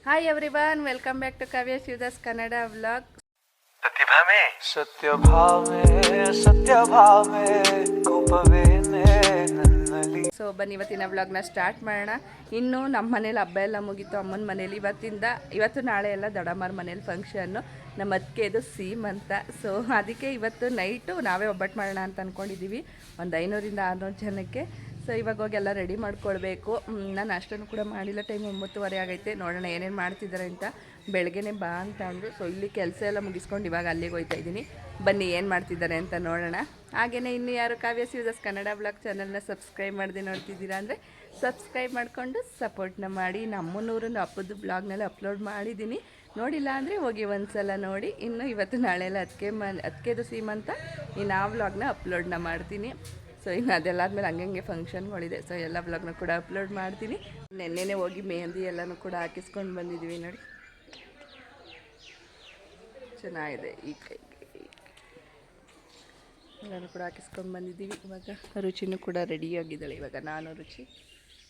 Hi everyone, welcome back to Kavya Shivadas Kannada vlog. प्रतिभा में सत्य भाव में ಕೋಪವೇನೆ ನನ್ನಲ್ಲಿ. ಸೊ ಬನ್ನಿ ಇವತ್ತಿನ ವ್ಲಾಗ್ನ ಸ್ಟಾರ್ಟ್ ಮಾಡೋಣ. ಇನ್ನು ನಮ್ಮ ಮನೇಲಿ ಹಬ್ಬ ಎಲ್ಲ ಮುಗೀತು. ಅಮ್ಮನ ಮನೇಲಿ ಇವತ್ತು ನಾಳೆ ಎಲ್ಲ ದೊಡ್ಡಮ್ಮರ ಮನೇಲಿ ಫಂಕ್ಷನ್ನು. ನಮ್ಮ ಅದಕ್ಕೆದು ಸೀಮಂತ. ಸೊ ಅದಕ್ಕೆ ಇವತ್ತು ನೈಟು ನಾವೇ ಒಬ್ಬಟ್ಟು ಮಾಡೋಣ ಅಂತ ಅಂದ್ಕೊಂಡಿದ್ದೀವಿ, ಒಂದು 500ರಿಂದ 600 ಜನಕ್ಕೆ. ಸೊ ಇವಾಗ ಹೋಗಿ ಎಲ್ಲ ರೆಡಿ ಮಾಡ್ಕೊಳ್ಬೇಕು. ನಾನು ಅಷ್ಟನ್ನು ಕೂಡ ಮಾಡಿಲ್ಲ, ಟೈಮ್ 9:30 ಆಗೈತೆ. ನೋಡೋಣ ಏನೇನು ಮಾಡ್ತಿದ್ದಾರೆ ಅಂತ. ಬೆಳಗ್ಗೆನೇ ಬಾ ಅಂತ ಅಂದರು. ಸೊ ಇಲ್ಲಿ ಕೆಲಸ ಎಲ್ಲ ಮುಗಿಸ್ಕೊಂಡು ಇವಾಗ ಅಲ್ಲಿಗೆ ಹೋಗ್ತಾ ಇದ್ದೀನಿ. ಬನ್ನಿ ಏನು ಮಾಡ್ತಿದ್ದಾರೆ ಅಂತ ನೋಡೋಣ. ಹಾಗೆಯೇ ಇನ್ನು ಯಾರು ಕಾವ್ಯ ಶಿವದಾಸ್ ಕನ್ನಡ ಬ್ಲಾಗ್ ಚಾನಲ್ನ ಸಬ್ಸ್ಕ್ರೈಬ್ ಮಾಡದೆ ನೋಡ್ತಿದ್ದೀರಾ ಅಂದರೆ ಸಬ್ಸ್ಕ್ರೈಬ್ ಮಾಡಿಕೊಂಡು ಸಪೋರ್ಟ್ನ ಮಾಡಿ. ನಮ್ಮೂರು ಹಬ್ಬದ ಬ್ಲಾಗ್ನೆಲ್ಲ ಅಪ್ಲೋಡ್ ಮಾಡಿದ್ದೀನಿ, ನೋಡಿಲ್ಲ ಅಂದರೆ ಹೋಗಿ ಒಂದ್ಸಲ ನೋಡಿ. ಇನ್ನು ಇವತ್ತು ನಾಳೆ ಎಲ್ಲ ಅದಕ್ಕೆದು ಸೀಮಂತ ಇನ್ನು ಆ ವ್ಲಾಗ್ನ ಅಪ್ಲೋಡ್ನ ಮಾಡ್ತೀನಿ. ಸೊ ಇನ್ನು ಅದೆಲ್ಲಾದ್ಮೇಲೆ ಹಂಗೆ ಫಂಕ್ಷನ್ಗಳಿದೆ. ಸೊ ಎಲ್ಲ ವ್ಲಾಗ್ನ ಕೂಡ ಅಪ್ಲೋಡ್ ಮಾಡ್ತೀನಿ. ನೆನ್ನೆನೇ ಹೋಗಿ ಮೆಹಂದಿ ಎಲ್ಲನೂ ಕೂಡ ಹಾಕಿಸ್ಕೊಂಡು ಬಂದಿದ್ದೀವಿ. ನೋಡಿ ಚೆನ್ನಾಗಿದೆ. ಈ ಕೈಗೆ ಎಲ್ಲನೂ ಕೂಡ ಹಾಕಿಸ್ಕೊಂಡು ಬಂದಿದ್ದೀವಿ. ಇವಾಗ ರುಚಿನೂ ಕೂಡ ರೆಡಿಯಾಗಿದ್ದಾಳೆ. ಇವಾಗ ನಾನು ರುಚಿ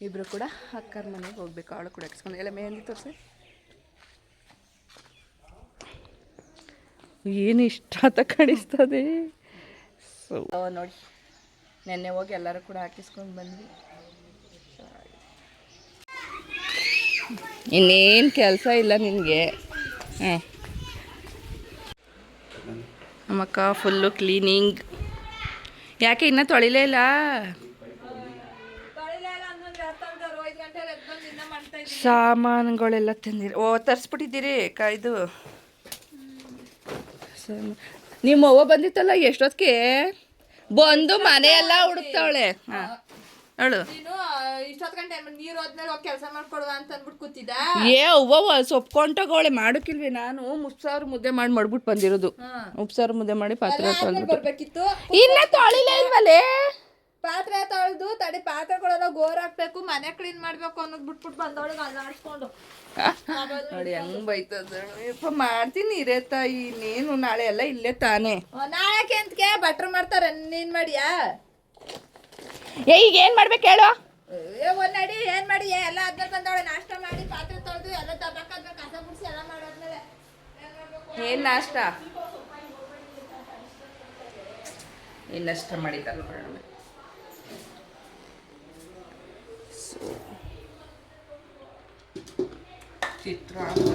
ಇಬ್ಬರು ಕೂಡ ಅಕ್ಕರ ಮನೆಗೆ ಹೋಗ್ಬೇಕು. ಅವಳು ಕೂಡ ಹಾಕಿಸ್ಕೊಂಡು ಎಲ್ಲ ಮೆಹಂದಿ ತೋರಿಸಿ. ಏನು ಇಷ್ಟ ಅಂತ ಕಾಣಿಸ್ತದೆ. ಸೊ ನೋಡಿ, ನೆನ್ನೆ ಹೋಗಿ ಎಲ್ಲರೂ ಕೂಡ ಹಾಕಿಸ್ಕೊಂಡು ಬಂದ್ವಿ. ಇನ್ನೇನು ಕೆಲಸ ಇಲ್ಲ ನಿನಗೆ. ಹಾಂ, ನಮ್ಮಕ್ಕ ಫುಲ್ಲು ಕ್ಲೀನಿಂಗ್. ಯಾಕೆ ಇನ್ನೂ ತೊಳಿಲೇ ಇಲ್ಲ? ಸಾಮಾನುಗಳೆಲ್ಲ ತಂದಿರಿ. ತರಿಸ್ಬಿಟ್ಟಿದ್ದೀರಿ ಇದು. ನಿಮ್ಮ ಅವ್ವ ಬಂದಿತ್ತಲ್ಲ ಎಷ್ಟೊತ್ತಿಗೆ ಬಂದು ಮನೆಯೆಲ್ಲ ಹುಡುಕ್ತಾವಳೆ. ಹಾಂ ಹೇಳು. ಏ ಅವ್ವ ಸೊಪ್ಕೊಂಡೋಗವಳೆ. ಮಾಡೋಕ್ಕಿಲ್ವೇ? ನಾನು ಉಪ್ಸಾರು ಮುದ್ದೆ ಮಾಡಿ ಮಾಡ್ಬಿಟ್ಟು ಬಂದಿರೋದು. ಉಪ್ಸಾರು ಮುದ್ದೆ ಮಾಡಿ ಪಾತ್ರೆ ತೊಳೆದ್ಬಿಟ್ಟು ಇಲ್ಲ ತೊಳಿಲೇ ಇಲ್ವಲ್ಲೇ. ಪಾತ್ರೆ ತೊಳೆದು ತಡಿ, ಪಾತ್ರೆಗಳೆಲ್ಲ ಗೋರ್ ಹಾಕ್ಬೇಕು, ಮನೆ ಕ್ಲೀನ್ ಮಾಡ್ಬೇಕು ಅನ್ನೋದು ಬಿಟ್ಬಿಟ್ಟು ಬಂದವಳಿಗೆ ಅಲ್ಲಾಡಿಸ್ಕೊಂಡು ನೋಡಿ ಹೆಂಗ್ ಬೈತದ. ಮಾಡ್ತೀನಿ ಇರೇ ತಾಯಿ, ನೀನು ನಾಳೆ ಎಲ್ಲ ಇಲ್ಲೇ ತಾನೇ. ನಾಳೆ ಅಂತಕ್ಕೆ ಬಟ್ರ್ ಮಾಡ್ತಾರೆ. ನೀನ್ ಮಾಡಿಯಾ? ಈಗ ಏನ್ ಮಾಡ್ಬೇಕು ಹೇಳು? ಒಂದ್ ನಡಿ ಏನ್ ಮಾಡಿ ಎಲ್ಲ ಆದ್ಮೇಲೆ ಬಂದವಳೆ. ನಾಷ್ಟ ಮಾಡಿ ಪಾತ್ರೆ ತೊಳೆದು ಎಲ್ಲ ತಗೋಬೇಕಾದ್ರೆ ಕಸ ಗುಡಿಸಿ ಎಲ್ಲ ಮಾಡಾದ್ಮೇಲೆ ಏನ್ ನಾಷ್ಟ? ಏನ್ ನಾಷ್ಟ ಮಾಡಿದ್ದಾರೆ ನೋಡೋಣ. ಚಿತ್ರಾನ್ನ,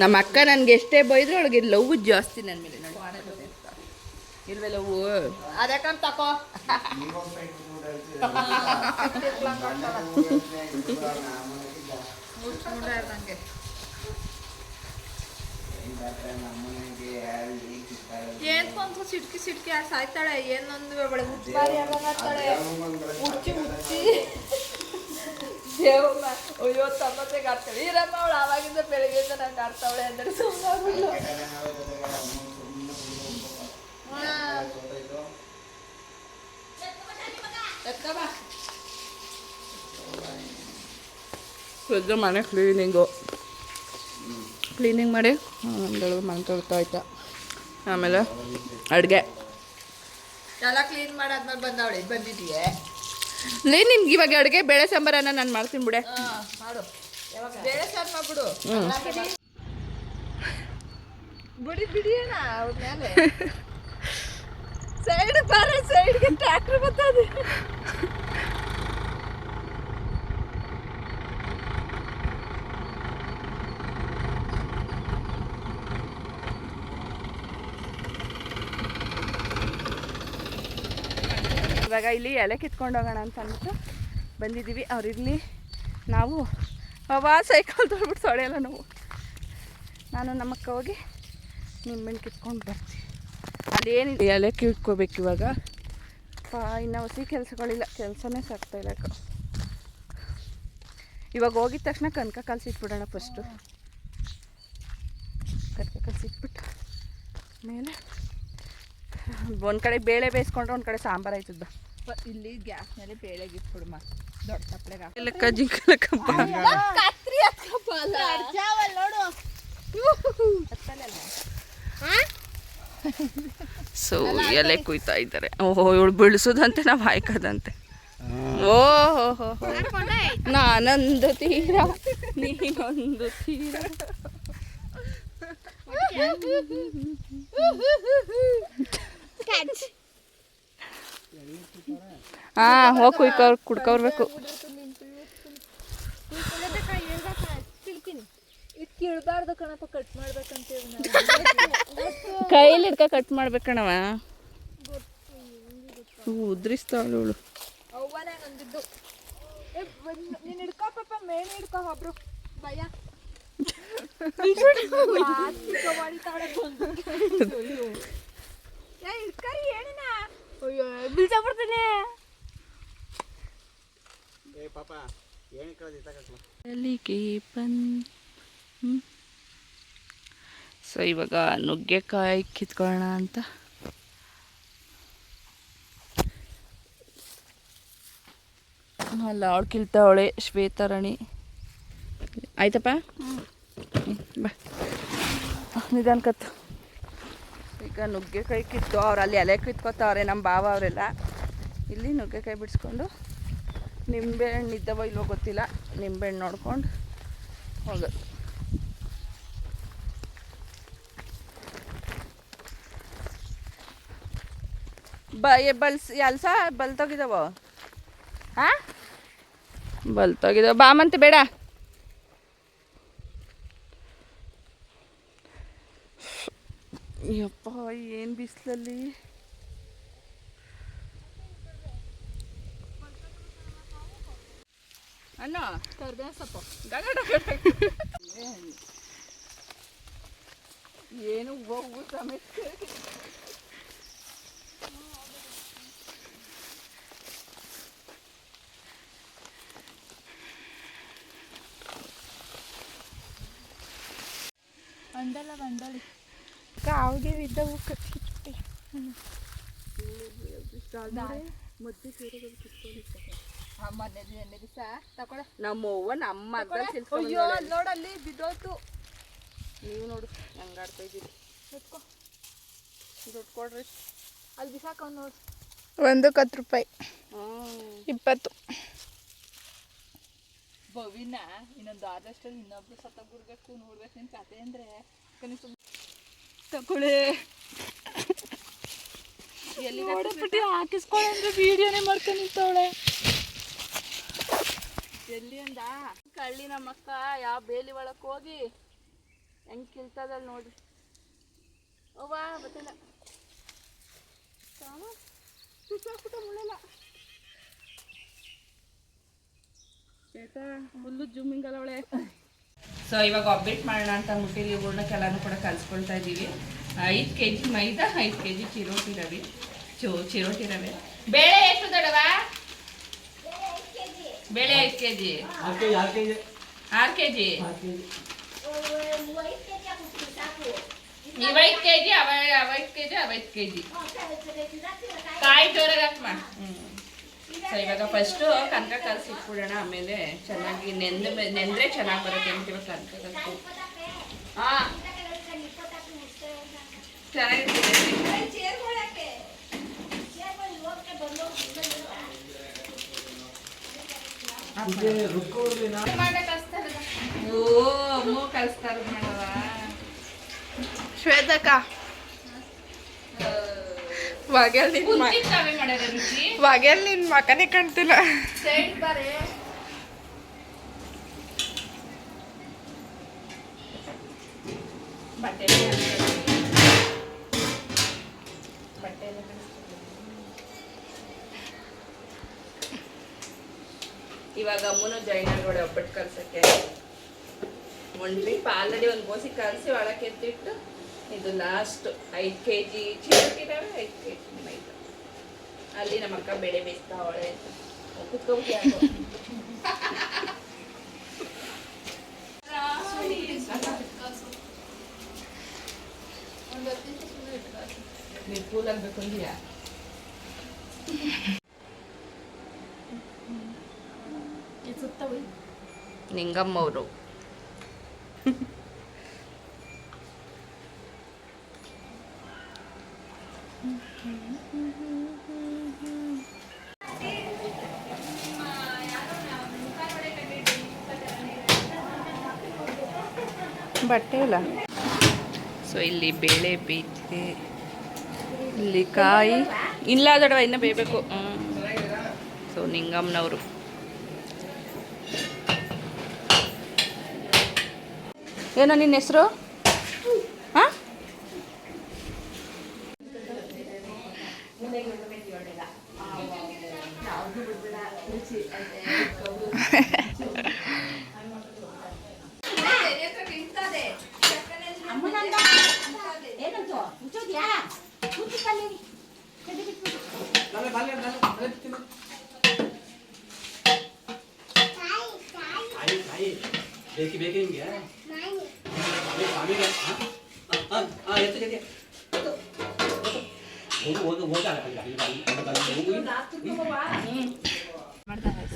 ನಮ್ಮ ಅಕ್ಕ ನನಗೆ ಎಷ್ಟೇ ಬೈದ್ರು ಅವಳಿಗೆ ಲವ್ ಜಾಸ್ತಿ ನನ್ನ ಮೇಲೆ. ನೋಡಿ ಇಲ್ವೇ ಲವ್? ಅದಕ್ಕಂತ ತಕೋ. ಏನ್ಕೊಂತ ಸಿಟ್ಕಿ ಸಾಯ್ತಾಳೆ. ಏನೊಂದು ಉಚ್ಚಾರಿ ಆಡ್ತಾಳೆ. ಉಚ್ಚಿ ದೇವಮ್ಮ ಅಯ್ಯೋ ತಮ್ಮತ್ತೆಗೆ ಆಡ್ತಾಳೆ. ಈರಮ್ಮ ಅವಳು ಆವಾಗಿಂದ ಬೆಳಗ್ಗೆಯಿಂದ ನಂಗೆ ಆಡ್ತಾವಳೆ ಅಂದರೆ ಸುಮ್ಮನೆ ಸದ್ಯ ಮನೆ ಕ್ಲೀನಿಂಗ್ ಮಾಡಿ ಒಂದೆರಡು ಮನೆ ತೊಳ್ತಾ ಆಯ್ತಾ. ಆಮೇಲೆ ಅಡುಗೆ ಎಲ್ಲ ಕ್ಲೀನ್ ಮಾಡಾದ್ಮೇಲೆ ಬಂದಿದ್ದೀಯೇ. ನಿನ್ಗೆ ಇವಾಗ ಅಡುಗೆ ಬೇಳೆ ಸಾಂಬಾರನ್ನ ನಾನು ಮಾಡ್ತೀನಿ ಬಿಡೆ. ಮಾಡು, ಬೇಳೆ ಸಾರು ಮಾಡ್ಬಿಡು. ಬಿಡಿಯೇನ ಅವ್ರ ಮೇಲೆ ಸೈಡ್ ಬಾರೆ, ಸೈಡ್ಗೆ ಟ್ರ್ಯಾಕ್ಟರ್ ಬರ್ತದೆ. ಇವಾಗ ಇಲ್ಲಿ ಎಲೆ ಕಿತ್ಕೊಂಡು ಹೋಗೋಣ ಅಂತ ಅಂದ್ಬಿಟ್ಟು ಬಂದಿದ್ದೀವಿ. ಅವ್ರಿರಲಿ, ನಾವು ಸೈಕಲ್ ತೊಳ್ಬಿಟ್ಟು ತೊಳೆಯಲ್ಲ ನಾವು. ನಾನು ನಮ್ಮಕ್ಕ ಹೋಗಿ ನಿಂಬೆಹಣ್ಣು ಕಿತ್ಕೊಂಡು ಬರ್ತೀವಿ. ಅದೇನಿದೆ ಎಲೆ ಕಿತ್ಕೋಬೇಕು ಇವಾಗ. ಇನ್ನು ಹೊಸ ಕೆಲಸಗಳಿಲ್ಲ, ಕೆಲಸನೇ ಸಾಕ್ತಾಯಿಲ್ಲ. ಇವಾಗ ಹೋಗಿದ ತಕ್ಷಣ ಕನಕ ಕಲಸಿಟ್ಬಿಡೋಣ. ಫಸ್ಟು ಕನಕ ಕಲಸಿಟ್ಬಿಟ್ಟು ಮೇಲೆ ಒಂದು ಕಡೆ ಬೇಳೆ ಬೇಯಿಸ್ಕೊಂಡ್ರೆ ಒಂದು ಕಡೆ ಸಾಂಬಾರು ಆಯ್ತದ. ಇಲ್ಲಿ ಗ್ಯಾಸ್ ಮೇಲೆ ಬೇಳೆಗೆ ಇಟ್ಬಿಡು. ದೊಡ್ಡ ತಪ್ಪಲೆಗೆ ಲೆಕ್ಕ ಜಿಂಕ ಲೆಕ್ಕಪ್ಪ ಸೊ ಎಲೆ ಕುಯ್ತಾ ಇದ್ದಾರೆ. ಓಹೋ ಇವಳು ಬೀಳಿಸೋದಂತೆ ನಾವು ಹಾಯ್ಕೋದಂತೆ. ಓಹೋ ಹೋ ಹೋ, ನಾನೊಂದು ತೀರ ನೀನೊಂದು ತೀರ. ಹಾ ಹೋಗಿ ಕುಡ್ಕೊರ್ಬೇಕು. ಕೀಳ್ಬಾರ್ದು ಕಣಪ್ಪ, ಕಟ್ ಮಾಡ್ಬೇಕಂತ ಕೈಲಿ ಹಿಡ್ಕ ಕಟ್ ಮಾಡ್ಬೇಕಣವ. ಉದ್ರಿಸ್ತಾವಳು ಇವಳು. ಅವ್ವನೇ ನಂದಿದ್ದು. ನೀನು ಹಿಡ್ಕೋ ಪಾಪ, ಮೇಣೆ ಹಿಡ್ಕೋ ಒಬ್ರು ಭಯ. ಹಿಡ್ಕರಿ ಏನಿನ ಬೀಳ್ಸಾಬಿಡ್ತೀನಿ. ಸೊ ಇವಾಗ ನುಗ್ಗೆಕಾಯಿ ಕಿತ್ಕೊಳ್ಳೋಣ ಅಂತ. ಅಲ್ಲ ಅವಳು ಕಿಲ್ತಾವಳೆ ಶ್ವೇತಾರಾಣಿ. ಆಯ್ತಪ್ಪ ಬಾ ನಿಧಾನ ಕತ್ತು. ಈಗ ನುಗ್ಗೆಕಾಯಿ ಕಿತ್ತು ಅವ್ರು ಅಲ್ಲಿ ಎಲೆ ಕಿತ್ಕೋತಾವ್ರೆ ನಮ್ಮ ಭಾವ ಅವರೆಲ್ಲ. ಇಲ್ಲಿ ನುಗ್ಗೆಕಾಯಿ ಬಿಡಿಸ್ಕೊಂಡು ನಿಂಬೆಹಣ್ಣು ಇದ್ದವ ಇಲ್ವೋ ಗೊತ್ತಿಲ್ಲ, ನಿಂಬೆಹಣ್ಣು ನೋಡ್ಕೊಂಡು ಹೋಗೋದು. ಎಲ್ಸ ಬಲ್ತೋಗಿದಾವ. ಹಾಂ ಬಲ್ತೋಗಿದಾವ, ಬಾಮಂತೆ ಬೇಡ. ಯಪ್ಪ ಏನು ಬಿಸಿಲಲ್ಲಿ. ಅಣ್ಣ ಕರ್ಬೇವಿನ ಸೊಪ್ಪು ಏನು ಹೋಗು ಸಮೇತ. ಒಂದಲ್ಲ ಒಂದಳಿ ಕಾವಿಗೆ ಇದ್ದವು ಕಟ್ಟಿ ಮುದ್ದೆ ಸೀರೆಗಳು ಕಿತ್ಕೊಂಡಿರ್ತಾರೆ. ಮೊನ್ನೆ ದಿವಸ ತಗೊಳ್ಳೆ ನಮ್ಮವ್ವ ನಮ್ಮ ಅಯ್ಯೋ ನೋಡಲ್ಲಿ ಬಿದ್ದೋಯ್ತು. ನೀವು ನೋಡು ಹೆಂಗಾಡ್ತಾ ಇದ್ದೀರಿ. ಎತ್ಕೊ ದುಡ್ಡು ಕೊಡ್ರಿ. ಅಲ್ಲಿ ಬಿಸಾಕ ನೋಡು. ಒಂದು 10 ರೂಪಾಯಿ 20. ಬವಿನ ಇನ್ನೊಂದು ಆದಷ್ಟಲ್ಲಿ ಇನ್ನೊಬ್ರು ಸತ್ತೋಗ್ಬಿಡ್ಬೇಕು. ನೋಡ್ಬೇಕು ನಿನ್ ಕತೆ ಅಂದ್ರೆ ಕನಿಷ್ಠ ತಗೊಳ್ಳಿ. ಎಲ್ಲಿ ಹಾಕಿಸ್ಕೊಳ್ಳಿ ಅಂದ್ರೆ ವಿಡಿಯೋನೇ ಮಾಡ್ಕೊಂಡು ನಿಂತವಳೆ. ಎಲ್ಲಿ ಅಂದ ಕಳ್ಳಿ ನಮ್ಮಕ್ಕ ಯಾವ ಬೇಲಿ ಒಳಕ್ಕೆ ಹೋಗಿ ಹೆಂಗೆ ಕಿಲ್ತದಲ್ಲ ನೋಡ್ರಿ. ಅವ್ವ ಗೊತ್ತಿಲ್ಲ ಮುಳ್ಳಲ್ಲ ಫುಲ್ಲು ಜೂಮಿಂಗ್ ಅಲ್ಲ ಅವಳೆ. ಸೊ ಇವಾಗ ಒಬ್ಬಿಟ್ಟು ಮಾಡೋಣ ಅಂತ ಮುಟ್ಟಿಲಿ ಇವುಗಳನ್ನೆಲ್ಲನೂ ಕೂಡ ಕಲಿಸ್ಕೊಳ್ತಾ ಇದ್ದೀವಿ. 5 kg ಮೈದಾ, 5 kg ಚಿರೋಟಿ ರವೆ. ಚಿರೋಟಿ ರವೆ. ಬೇಳೆ ಎಷ್ಟು ದೊಡ್ಡವ? ಬೇಳೆ 5 kg. 6 kg. ನೀವು 5 kg, ಅವ 5 kg, ಅವ 5 kg. ಕಾಯಿ ಜೋರಾಗಿ ಹಾಕ್ಮ. ಸೊ ಇವಾಗ ಫಸ್ಟು ಕನಕ ಕಲಸಿ ಇಟ್ಬಿಡೋಣ. ಆಮೇಲೆ ಚೆನ್ನಾಗಿ ನೆಂದ್ರೆ ಚೆನ್ನಾಗಿ ಬರುತ್ತೆ ಅಂತ ಇವಾಗ ಕನಕ ಕಲಸಿ. ಹಾಂ ಚೆನ್ನಾಗಿರ್ತದೆ. ಓ ಅಮ್ಮ ಕಲಿಸ್ತಾರ ಮಾಡವ. ಶ್ವೇತಕ್ಕ ವಾಗೆಲ್ ಮಾಡ್ಯಾರ ರುಚಿ. ವಾಗೆಲ್ ನಿನ್ ಮಕನೇ ಕಾಣ್ತಿಲ್ಲ. ಸೈಡ್ ಬಾರೆ. ಬಟ್ಟೆ ಇವಾಗ ಅಮ್ಮನು ಜೈನಲ್ಗಡೆ ಒಬ್ಬಟ್ಟು ಕಲ್ಸಕ್ಕೆ ಒಂದು ಟ್ರಿಪ್ ಆಲ್ರೆಡಿ ಒಂದು ಗೋಸಿ ಕಲಸಿ ಒಳಕ್ಕೆ ಎತ್ತಿಟ್ಟು ಇದು ಲಾಸ್ಟ್ 5 kg ಚಿರೋಟಿ ರವೆ, 5 kg ಮೈದಾ. ಅಲ್ಲಿ ನಮ್ಮ ಅಕ್ಕ ಬೇಳೆ ಬೇಯಿಸ್ತಾವಳೆ. ಕುತ್ಕೋಗಿ ನೀವು ಕೂಲ್ ಆಗ್ಬೇಕು ಅಂದ್ಯಾ? ನಿಂಗಮ್ಮವರು ಬಟ್ಟೆ ಇಲ್ಲ. ಸೊ ಇಲ್ಲಿ ಬೇಳೆ ಬೇಯಿಸಿದೆ, ಇಲ್ಲಿ ಕಾಯಿ ಇಲ್ಲ ದೊಡ್ಡವ ಇನ್ನೂ ಬೇಯಬೇಕು. ಸೊ ನಿಂಗಮ್ಮನವರು ಏನೋ ನಿನ್ನ ಹೆಸರು? ಹಾಂ,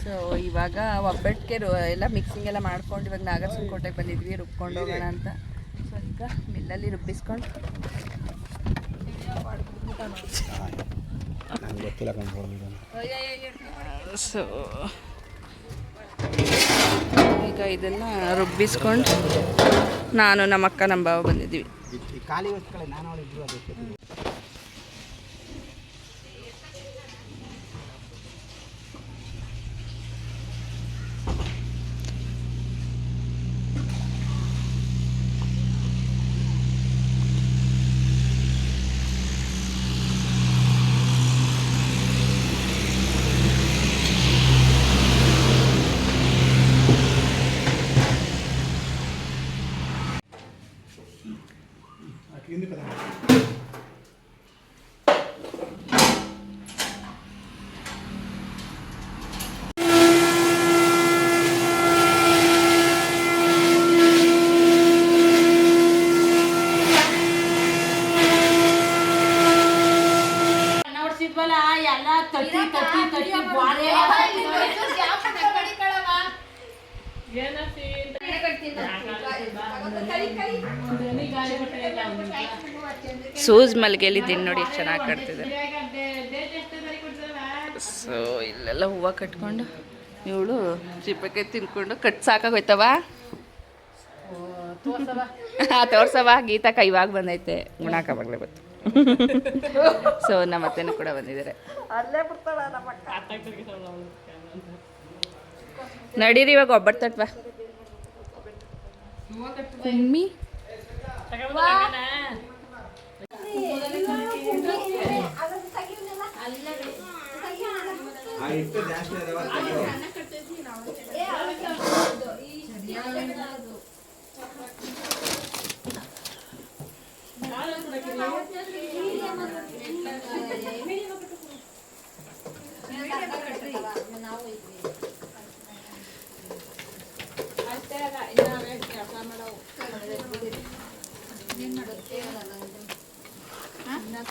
ಸೊ ಇವಾಗ ಒಬ್ಬಟ್ಟಿಗೆ ಎಲ್ಲ ಮಿಕ್ಸಿಂಗ್ ಎಲ್ಲ ಮಾಡ್ಕೊಂಡು ಇವಾಗ ನಾಗರಸನ ಕೋಟೆಗೆ ಬಂದಿದ್ವಿ ರುಬ್ಕೊಂಡು ಹೋಗೋಣ ಅಂತ. ಸೊ ಈಗ ಮಿಲ್ಲಲ್ಲಿ ರುಬ್ಬಿಸ್ಕೊಂಡು ಸೊ ಈಗ ಇದನ್ನು ರುಬ್ಬಿಸ್ಕೊಂಡು ನಾನು ನಮ್ಮ ಅಕ್ಕ ನಮ್ಮ ಬಾವ ಬಂದಿದ್ದೀವಿ. ಸೂಜ್ ಮಲ್ಲಿಗೆಯಲ್ಲಿ ದಿನ ನೋಡಿ ಎಷ್ಟು ಚೆನ್ನಾಗಿ ಕಟ್ತಿದೆ. ಸೊ ಇಲ್ಲೆಲ್ಲ ಹೂವು ಕಟ್ಕೊಂಡು ಇವಳು ಚಿಪ್ಪಕ್ಕೆ ತಿನ್ಕೊಂಡು ಕಟ್ ಸಾಕಾಗೋಯ್ತವ. ತೋರ್ಸವ ಗೀತಕ್ಕ ಇವಾಗ ಬಂದೈತೆ, ಗುಣಾಕವಾಗಲೇ ಗೊತ್ತು. ಸೊ ನಮ್ಮ ಅತ್ತೆನೂ ಕೂಡ ಬಂದಿದ್ದಾರೆ. ನಡೀರಿ ಇವಾಗ ಒಬ್ಬಟ್ಟು ತಟ್ವ ಕುಮ್ಮಿ.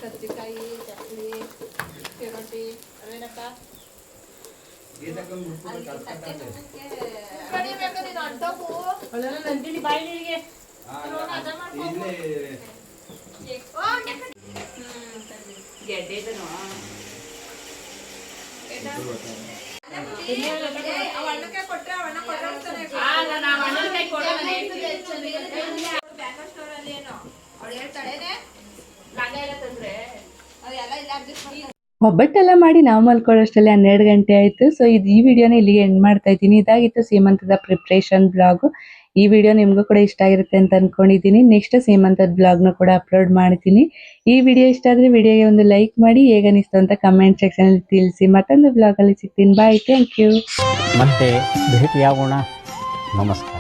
ಕಜ್ಜಿಕಾಯಿ, ಚಕ್ಲಿ, ರೊಟ್ಟಿ ಅವೇನಪ್ಪ ಒಬ್ಬಟ್ಟೆಲ್ಲ ಮಾಡಿ ನಾವು ಮಲ್ಕೊಳ್ಳೋಷ್ಟರಲ್ಲಿ 12 ಗಂಟೆ ಆಯಿತು. ಸೊ ಈ ವಿಡಿಯೋನ ಇಲ್ಲಿಗೆ ಎಂಡ್ ಮಾಡ್ತಾ ಇದ್ದೀನಿ. ಇದಾಗಿತ್ತು ಸೀಮಂತದ ಪ್ರಿಪ್ರೇಷನ್ ಬ್ಲಾಗು. ಈ ವಿಡಿಯೋ ನಿಮಗೂ ಕೂಡ ಇಷ್ಟ ಆಗಿರುತ್ತೆ ಅಂತ ಅಂದ್ಕೊಂಡಿದ್ದೀನಿ. ನೆಕ್ಸ್ಟ್ ಸೀಮಂತದ ಬ್ಲಾಗ್ನ ಕೂಡ ಅಪ್ಲೋಡ್ ಮಾಡ್ತೀನಿ. ಈ ವಿಡಿಯೋ ಇಷ್ಟ ಆದರೆ ವಿಡಿಯೋಗೆ ಒಂದು ಲೈಕ್ ಮಾಡಿ, ಹೇಗನಿಸ್ತು ಅಂತ ಕಮೆಂಟ್ ಸೆಕ್ಷನಲ್ಲಿ ತಿಳಿಸಿ. ಮತ್ತೊಂದು ಬ್ಲಾಗಲ್ಲಿ ಸಿಗ್ತೀನಿ. ಬಾಯ್, ಥ್ಯಾಂಕ್ ಯು. ಮತ್ತೆ ಭೇಟಿಯಾಗೋಣ. ನಮಸ್ಕಾರ.